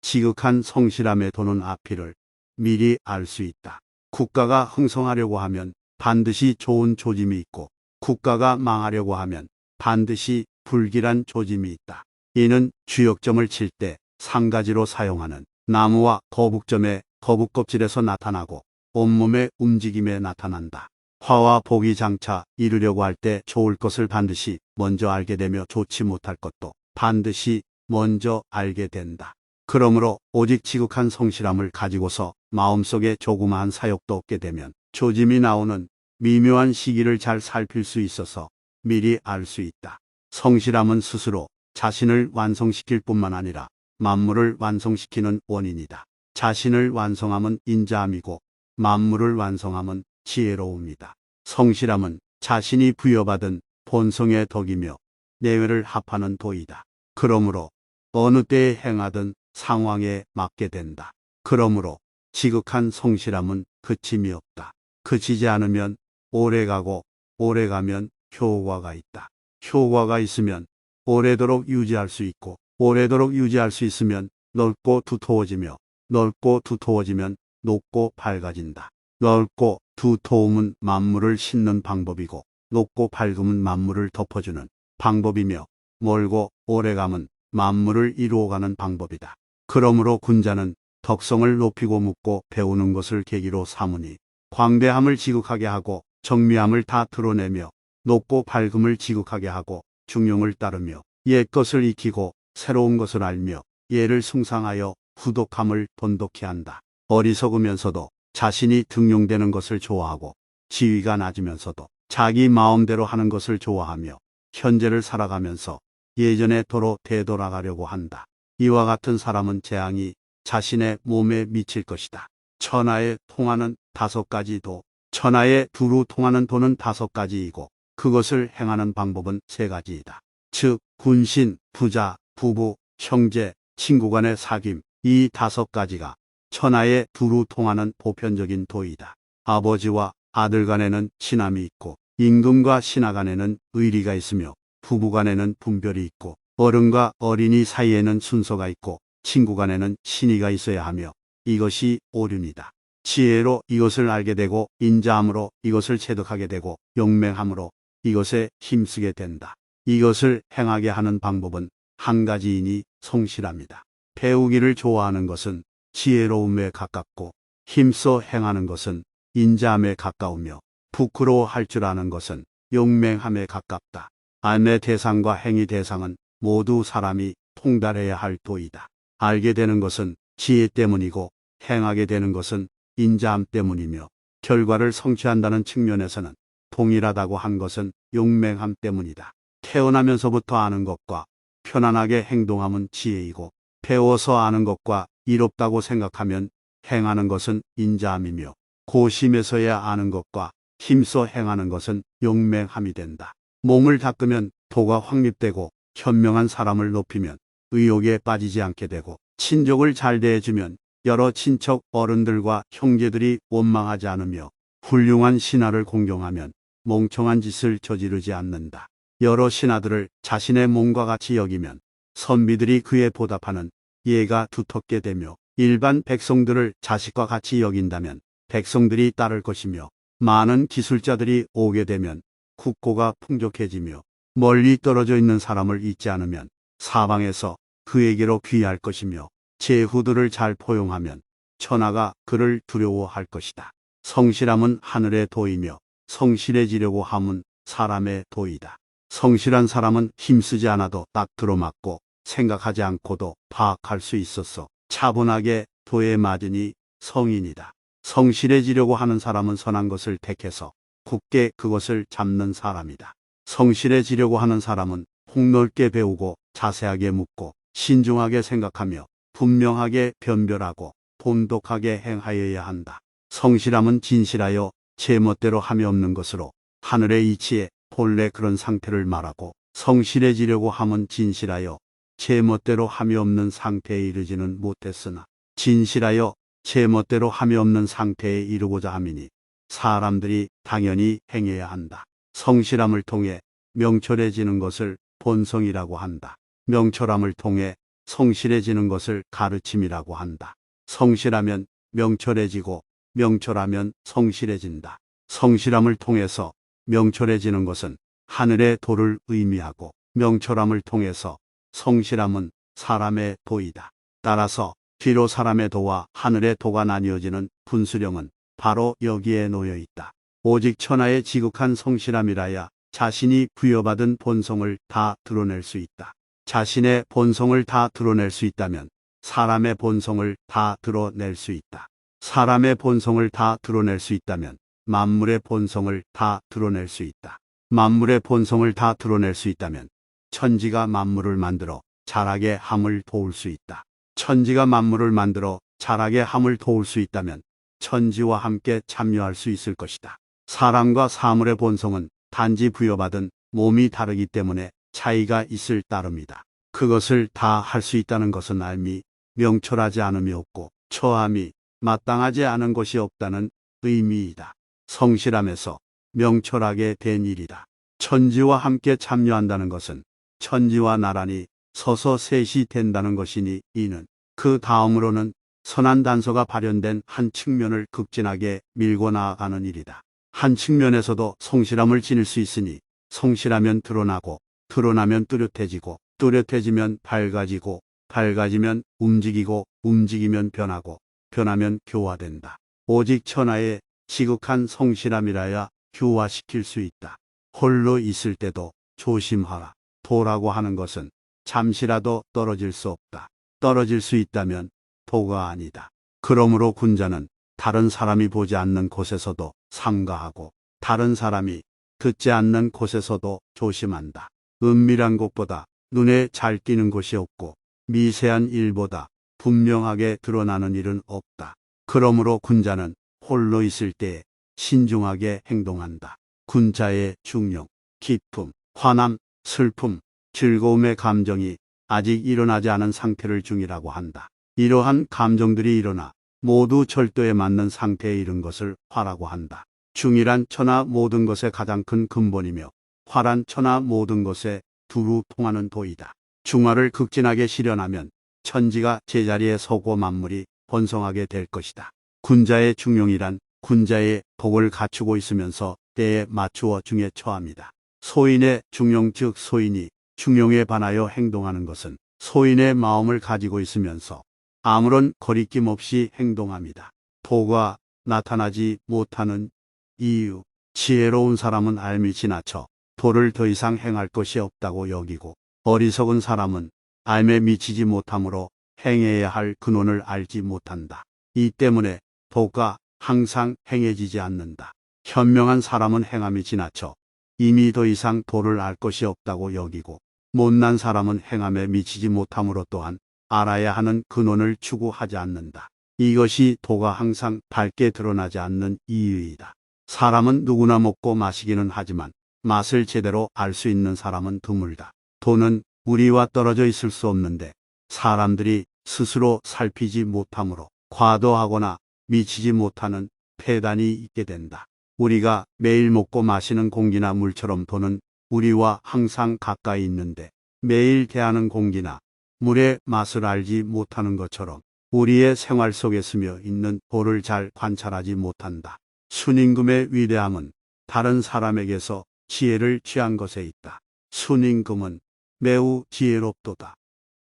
지극한 성실함에 도는 앞길을 미리 알 수 있다. 국가가 흥성하려고 하면 반드시 좋은 조짐이 있고 국가가 망하려고 하면 반드시 불길한 조짐이 있다. 이는 주역점을 칠 때 상가지로 사용하는 나무와 거북점의 거북 껍질에서 나타나고 온몸의 움직임에 나타난다. 화와 복이 장차 이루려고 할 때 좋을 것을 반드시 먼저 알게 되며 좋지 못할 것도 반드시 먼저 알게 된다. 그러므로 오직 지극한 성실함을 가지고서 마음속에 조그마한 사욕도 없게 되면 조짐이 나오는 미묘한 시기를 잘 살필 수 있어서 미리 알 수 있다. 성실함은 스스로 자신을 완성시킬 뿐만 아니라 만물을 완성시키는 원인이다. 자신을 완성함은 인자함이고 만물을 완성함은 지혜로움이다. 성실함은 자신이 부여받은 본성의 덕이며 내외를 합하는 도이다. 그러므로 어느 때에 행하든 상황에 맞게 된다. 그러므로 지극한 성실함은 그침이 없다. 그치지 않으면 오래가고 오래가면 효과가 있다. 효과가 있으면 오래도록 유지할 수 있고 오래도록 유지할 수 있으면 넓고 두터워지며 넓고 두터워지면 높고 밝아진다. 넓고 두터움은 만물을 싣는 방법이고 높고 밝음은 만물을 덮어주는 방법이며 멀고 오래감은 만물을 이루어가는 방법이다. 그러므로 군자는 덕성을 높이고 묻고 배우는 것을 계기로 삼으니 광대함을 지극하게 하고 정미함을 다 드러내며 높고 밝음을 지극하게 하고 중용을 따르며 옛 것을 익히고 새로운 것을 알며 예를 숭상하여 후독함을 돈독히 한다. 어리석으면서도 자신이 등용되는 것을 좋아하고 지위가 낮으면서도 자기 마음대로 하는 것을 좋아하며 현재를 살아가면서 예전에 도로 되돌아가려고 한다. 이와 같은 사람은 재앙이 자신의 몸에 미칠 것이다. 천하에 통하는 5가지 도, 천하에 두루 통하는 도는 5가지이고 그것을 행하는 방법은 3가지이다. 즉 군신, 부자, 부부, 형제, 친구 간의 사귐, 이 5가지가 천하에 두루 통하는 보편적인 도이다. 아버지와 아들 간에는 친함이 있고 임금과 신하 간에는 의리가 있으며 부부 간에는 분별이 있고 어른과 어린이 사이에는 순서가 있고 친구 간에는 신의가 있어야 하며 이것이 오륜이다. 지혜로 이것을 알게 되고 인자함으로 이것을 체득하게 되고 용맹함으로 이것에 힘쓰게 된다. 이것을 행하게 하는 방법은 한 가지이니 성실함이다. 배우기를 좋아하는 것은 지혜로움에 가깝고 힘써 행하는 것은 인자함에 가까우며 부끄러워할 줄 아는 것은 용맹함에 가깝다. 안내 대상과 행위 대상은 모두 사람이 통달해야 할 도이다. 알게 되는 것은 지혜 때문이고 행하게 되는 것은 인자함 때문이며 결과를 성취한다는 측면에서는 동일하다고 한 것은 용맹함 때문이다. 태어나면서부터 아는 것과 편안하게 행동함은 지혜이고 배워서 아는 것과 이롭다고 생각하면 행하는 것은 인자함이며 고심해서야 아는 것과 힘써 행하는 것은 용맹함이 된다. 몸을 닦으면 도가 확립되고 현명한 사람을 높이면 의욕에 빠지지 않게 되고 친족을 잘 대해주면 여러 친척 어른들과 형제들이 원망하지 않으며 훌륭한 신하를 공경하면 멍청한 짓을 저지르지 않는다. 여러 신하들을 자신의 몸과 같이 여기면 선비들이 그에 보답하는 예가 두텁게 되며 일반 백성들을 자식과 같이 여긴다면 백성들이 따를 것이며 많은 기술자들이 오게 되면 국고가 풍족해지며 멀리 떨어져 있는 사람을 잊지 않으면 사방에서 그에게로 귀할 것이며 제후들을 잘 포용하면 천하가 그를 두려워할 것이다. 성실함은 하늘의 도이며 성실해지려고 함은 사람의 도이다. 성실한 사람은 힘쓰지 않아도 딱 들어맞고 생각하지 않고도 파악할 수 있어서 차분하게 도에 맞으니 성인이다. 성실해지려고 하는 사람은 선한 것을 택해서 굳게 그것을 잡는 사람이다. 성실해지려고 하는 사람은 폭넓게 배우고 자세하게 묻고 신중하게 생각하며 분명하게 변별하고 돈독하게 행하여야 한다. 성실함은 진실하여 제멋대로 함이 없는 것으로 하늘의 이치에 본래 그런 상태를 말하고 성실해지려고 함은 진실하여 제멋대로 함이 없는 상태에 이르지는 못했으나 진실하여 제멋대로 함이 없는 상태에 이르고자 함이니 사람들이 당연히 행해야 한다. 성실함을 통해 명철해지는 것을 본성이라고 한다. 명철함을 통해 성실해지는 것을 가르침이라고 한다. 성실하면 명철해지고 명철하면 성실해진다. 성실함을 통해서 명철해지는 것은 하늘의 도를 의미하고 명철함을 통해서 성실함은 사람의 도이다. 따라서 뒤로 사람의 도와 하늘의 도가 나뉘어지는 분수령은 바로 여기에 놓여 있다. 오직 천하의 지극한 성실함이라야 자신이 부여받은 본성을 다 드러낼 수 있다. 자신의 본성을 다 드러낼 수 있다면 사람의 본성을 다 드러낼 수 있다. 사람의 본성을 다 드러낼 수 있다면 만물의 본성을 다 드러낼 수 있다. 만물의 본성을 다 드러낼 수 있다면 천지가 만물을 만들어 자라게 함을 도울 수 있다. 천지가 만물을 만들어 자라게 함을 도울 수 있다면 천지와 함께 참여할 수 있을 것이다. 사람과 사물의 본성은 단지 부여받은 몸이 다르기 때문에 차이가 있을 따름이다. 그것을 다 할 수 있다는 것은 알미, 명철하지 않음이 없고 처함이 마땅하지 않은 것이 없다는 의미이다. 성실함에서 명철하게 된 일이다. 천지와 함께 참여한다는 것은 천지와 나란히 서서 셋이 된다는 것이니 이는 그 다음으로는 선한 단서가 발현된 한 측면을 극진하게 밀고 나아가는 일이다. 한 측면에서도 성실함을 지닐 수 있으니 성실하면 드러나고 드러나면 뚜렷해지고 뚜렷해지면 밝아지고 밝아지면 움직이고 움직이면 변하고 변하면 교화된다. 오직 천하의 지극한 성실함이라야 교화시킬 수 있다. 홀로 있을 때도 조심하라. 도라고 하는 것은 잠시라도 떨어질 수 없다. 떨어질 수 있다면 도가 아니다. 그러므로 군자는 다른 사람이 보지 않는 곳에서도 삼가하고 다른 사람이 듣지 않는 곳에서도 조심한다. 은밀한 곳보다 눈에 잘 띄는 곳이 없고 미세한 일보다 분명하게 드러나는 일은 없다. 그러므로 군자는 홀로 있을 때에 신중하게 행동한다. 군자의 중용, 기쁨, 화남, 슬픔, 즐거움의 감정이 아직 일어나지 않은 상태를 중이라고 한다. 이러한 감정들이 일어나 모두 절도에 맞는 상태에 이른 것을 화라고 한다. 중이란 천하 모든 것의 가장 큰 근본이며 화란 천하 모든 것에 두루 통하는 도이다. 중화를 극진하게 실현하면 천지가 제자리에 서고 만물이 번성하게 될 것이다. 군자의 중용이란 군자의 복을 갖추고 있으면서 때에 맞추어 중에 처합니다. 소인의 중용 즉 소인이 중용에 반하여 행동하는 것은 소인의 마음을 가지고 있으면서 아무런 거리낌 없이 행동합니다. 도가 나타나지 못하는 이유, 지혜로운 사람은 알미 지나쳐 도를 더 이상 행할 것이 없다고 여기고 어리석은 사람은 알에 미치지 못하므로 행해야 할 근원을 알지 못한다. 이 때문에 도가 항상 행해지지 않는다. 현명한 사람은 행함이 지나쳐 이미 더 이상 도를 알 것이 없다고 여기고 못난 사람은 행함에 미치지 못하므로 또한 알아야 하는 근원을 추구하지 않는다. 이것이 도가 항상 밝게 드러나지 않는 이유이다. 사람은 누구나 먹고 마시기는 하지만 맛을 제대로 알 수 있는 사람은 드물다. 도는 우리와 떨어져 있을 수 없는데 사람들이 스스로 살피지 못하므로 과도하거나 미치지 못하는 폐단이 있게 된다. 우리가 매일 먹고 마시는 공기나 물처럼 도는 우리와 항상 가까이 있는데 매일 대하는 공기나 물의 맛을 알지 못하는 것처럼 우리의 생활 속에 스며 있는 도를 잘 관찰하지 못한다. 순임금의 위대함은 다른 사람에게서 지혜를 취한 것에 있다. 순임금은 매우 지혜롭도다.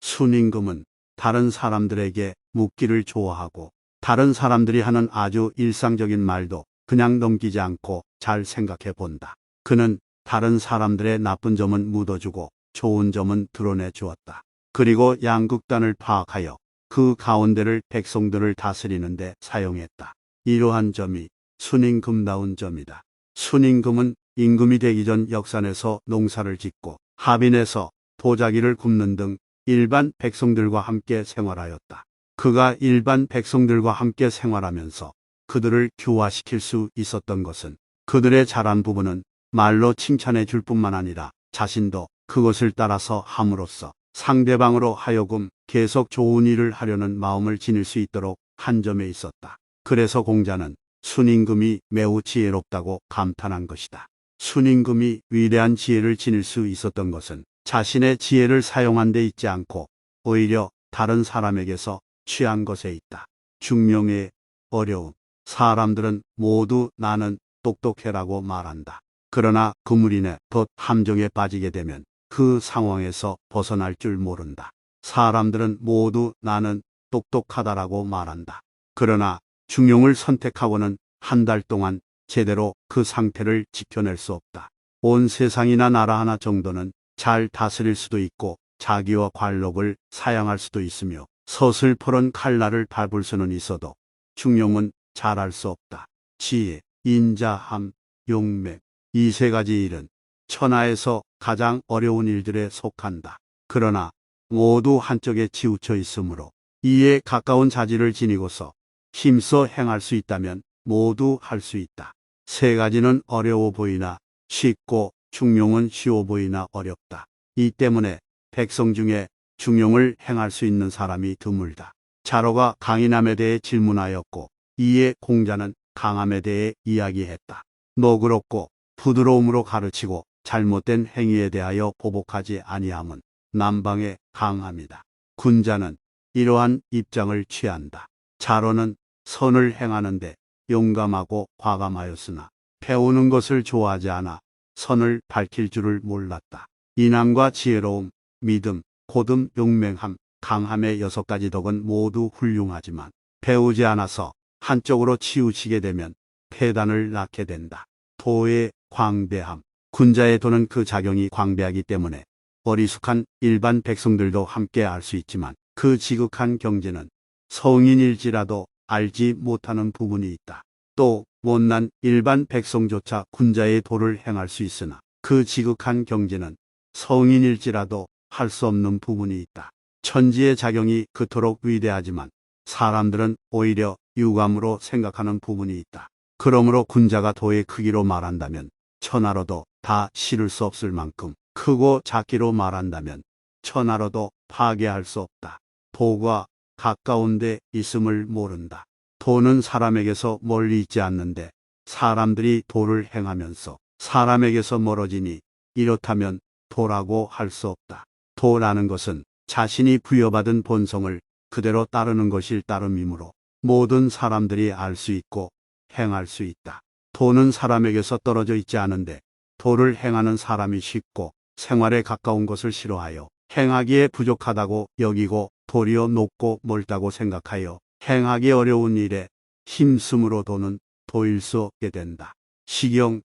순임금은 다른 사람들에게 묻기를 좋아하고 다른 사람들이 하는 아주 일상적인 말도 그냥 넘기지 않고 잘 생각해 본다. 그는 다른 사람들의 나쁜 점은 묻어주고 좋은 점은 드러내 주었다. 그리고 양극단을 파악하여 그 가운데를 백성들을 다스리는 데 사용했다. 이러한 점이 순임금다운 점이다. 순임금은 임금이 되기 전 역산에서 농사를 짓고 하빈에서 도자기를 굽는 등 일반 백성들과 함께 생활하였다. 그가 일반 백성들과 함께 생활하면서 그들을 교화시킬 수 있었던 것은 그들의 잘한 부분은 말로 칭찬해 줄 뿐만 아니라 자신도 그것을 따라서 함으로써 상대방으로 하여금 계속 좋은 일을 하려는 마음을 지닐 수 있도록 한 점에 있었다. 그래서 공자는 순임금이 매우 지혜롭다고 감탄한 것이다. 순임금이 위대한 지혜를 지닐 수 있었던 것은 자신의 지혜를 사용한 데 있지 않고 오히려 다른 사람에게서 취한 것에 있다. 중용의 어려움. 사람들은 모두 나는 똑똑해라고 말한다. 그러나 그물이나 덫 함정에 빠지게 되면 그 상황에서 벗어날 줄 모른다. 사람들은 모두 나는 똑똑하다라고 말한다. 그러나 중용을 선택하고는 한 달 동안 제대로 그 상태를 지켜낼 수 없다. 온 세상이나 나라 하나 정도는 잘 다스릴 수도 있고 자기와 관록을 사양할 수도 있으며 서슬퍼런 칼날을 밟을 수는 있어도 중용은 잘할 수 없다. 지혜, 인자함, 용맹, 이 세 가지 일은 천하에서 가장 어려운 일들에 속한다. 그러나 모두 한쪽에 치우쳐 있으므로 이에 가까운 자질을 지니고서 힘써 행할 수 있다면 모두 할 수 있다. 세 가지는 어려워 보이나 쉽고 중용은 쉬워 보이나 어렵다. 이 때문에 백성 중에 중용을 행할 수 있는 사람이 드물다. 자로가 강인함에 대해 질문하였고 이에 공자는 강함에 대해 이야기했다. 너그럽고 부드러움으로 가르치고 잘못된 행위에 대하여 보복하지 아니함은 남방의 강함이다. 군자는 이러한 입장을 취한다. 자로는 선을 행하는데 용감하고 과감하였으나 배우는 것을 좋아하지 않아 선을 밝힐 줄을 몰랐다. 인함과 지혜로움, 믿음, 고듬, 용맹함, 강함의 6가지 덕은 모두 훌륭하지만 배우지 않아서 한쪽으로 치우치게 되면 폐단을 낳게 된다. 도의 광대함. 군자의 도는 그 작용이 광대하기 때문에 어리숙한 일반 백성들도 함께 알 수 있지만 그 지극한 경지는 성인일지라도 알지 못하는 부분이 있다. 또 못난 일반 백성조차 군자의 도를 행할 수 있으나 그 지극한 경지는 성인일지라도 할 수 없는 부분이 있다. 천지의 작용이 그토록 위대하지만 사람들은 오히려 유감으로 생각하는 부분이 있다. 그러므로 군자가 도의 크기로 말한다면 천하로도 다 실을 수 없을 만큼 크고 작기로 말한다면 천하로도 파괴할 수 없다. 도가 가까운 데 있음을 모른다. 도는 사람에게서 멀리 있지 않는데 사람들이 도를 행하면서 사람에게서 멀어지니 이렇다면 도라고 할 수 없다. 도라는 것은 자신이 부여받은 본성을 그대로 따르는 것일 따름이므로 모든 사람들이 알 수 있고 행할 수 있다. 도는 사람에게서 떨어져 있지 않은데 도를 행하는 사람이 쉽고 생활에 가까운 것을 싫어하여 행하기에 부족하다고 여기고 도리어 높고 멀다고 생각하여 행하기 어려운 일에 힘쓰므로 도는 도일 수 없게 된다. 시경에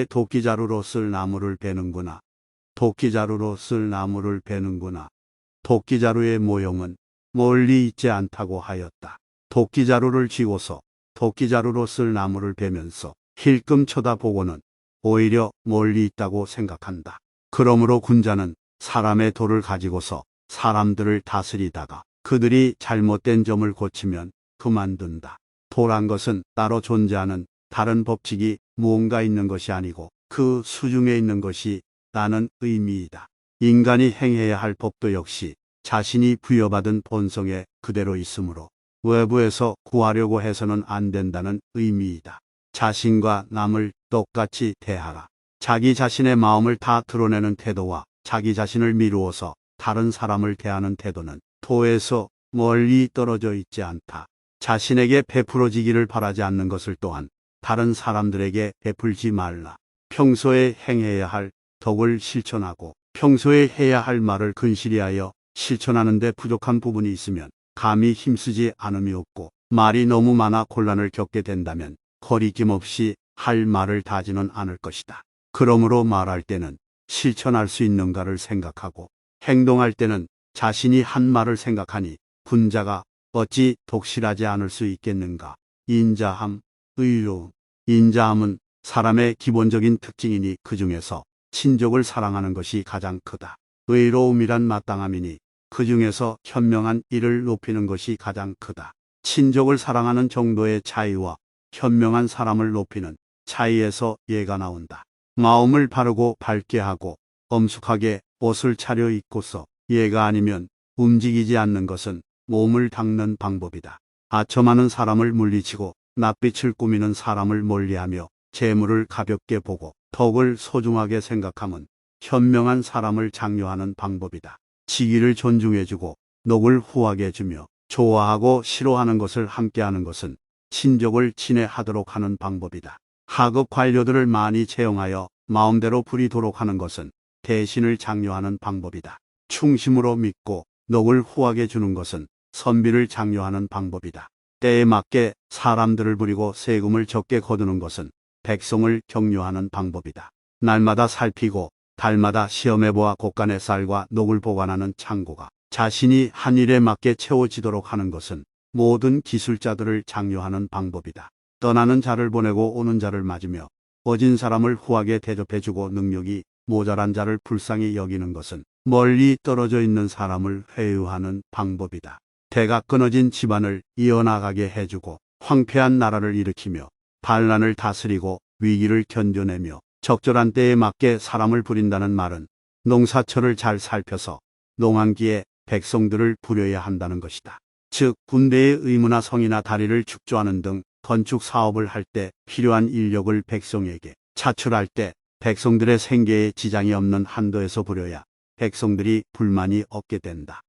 도끼자루로 쓸 나무를 베는구나. 도끼자루로 쓸 나무를 베는구나. 도끼자루의 모형은 멀리 있지 않다고 하였다. 도끼자루를 쥐고서 도끼자루로 쓸 나무를 베면서 힐끔 쳐다보고는 오히려 멀리 있다고 생각한다. 그러므로 군자는 사람의 도를 가지고서 사람들을 다스리다가 그들이 잘못된 점을 고치면 그만둔다. 도란 것은 따로 존재하는 다른 법칙이 무언가 있는 것이 아니고 그 수중에 있는 것이 라는 의미이다. 인간이 행해야 할 법도 역시 자신이 부여받은 본성에 그대로 있으므로 외부에서 구하려고 해서는 안 된다는 의미이다. 자신과 남을 똑같이 대하라. 자기 자신의 마음을 다 드러내는 태도와 자기 자신을 미루어서 다른 사람을 대하는 태도는 도에서 멀리 떨어져 있지 않다. 자신에게 베풀어지기를 바라지 않는 것을 또한 다른 사람들에게 베풀지 말라. 평소에 행해야 할 덕을 실천하고 평소에 해야 할 말을 근실히 하여 실천하는 데 부족한 부분이 있으면 감히 힘쓰지 않음이 없고 말이 너무 많아 곤란을 겪게 된다면 거리낌 없이 할 말을 다지는 않을 것이다. 그러므로 말할 때는 실천할 수 있는가를 생각하고 행동할 때는 자신이 한 말을 생각하니 군자가 어찌 독실하지 않을 수 있겠는가. 인자함, 의로움. 인자함은 사람의 기본적인 특징이니 그 중에서 친족을 사랑하는 것이 가장 크다. 의로움이란 마땅함이니 그 중에서 현명한 일을 높이는 것이 가장 크다. 친족을 사랑하는 정도의 차이와 현명한 사람을 높이는 차이에서 예가 나온다. 마음을 바르고 밝게 하고 엄숙하게 옷을 차려 입고서 예가 아니면 움직이지 않는 것은 몸을 닦는 방법이다. 아첨하는 사람을 물리치고 낯빛을 꾸미는 사람을 멀리하며 재물을 가볍게 보고 덕을 소중하게 생각함은 현명한 사람을 장려하는 방법이다. 지기를 존중해주고 녹을 후하게 주며 좋아하고 싫어하는 것을 함께하는 것은 친족을 친애하도록 하는 방법이다. 하급 관료들을 많이 채용하여 마음대로 부리도록 하는 것은 대신을 장려하는 방법이다. 충심으로 믿고 녹을 후하게 주는 것은 선비를 장려하는 방법이다. 때에 맞게 사람들을 부리고 세금을 적게 거두는 것은 백성을 격려하는 방법이다. 날마다 살피고 달마다 시험해보아 곳간의 쌀과 녹을 보관하는 창고가 자신이 한 일에 맞게 채워지도록 하는 것은 모든 기술자들을 장려하는 방법이다. 떠나는 자를 보내고 오는 자를 맞으며 어진 사람을 후하게 대접해주고 능력이 모자란 자를 불쌍히 여기는 것은 멀리 떨어져 있는 사람을 회유하는 방법이다. 대가 끊어진 집안을 이어나가게 해주고 황폐한 나라를 일으키며 반란을 다스리고 위기를 견뎌내며 적절한 때에 맞게 사람을 부린다는 말은 농사철을 잘 살펴서 농한기에 백성들을 부려야 한다는 것이다. 즉 군대의 의무나 성이나 다리를 축조하는 등 건축 사업을 할 때 필요한 인력을 백성에게 차출할 때 백성들의 생계에 지장이 없는 한도에서 부려야 백성들이 불만이 없게 된다.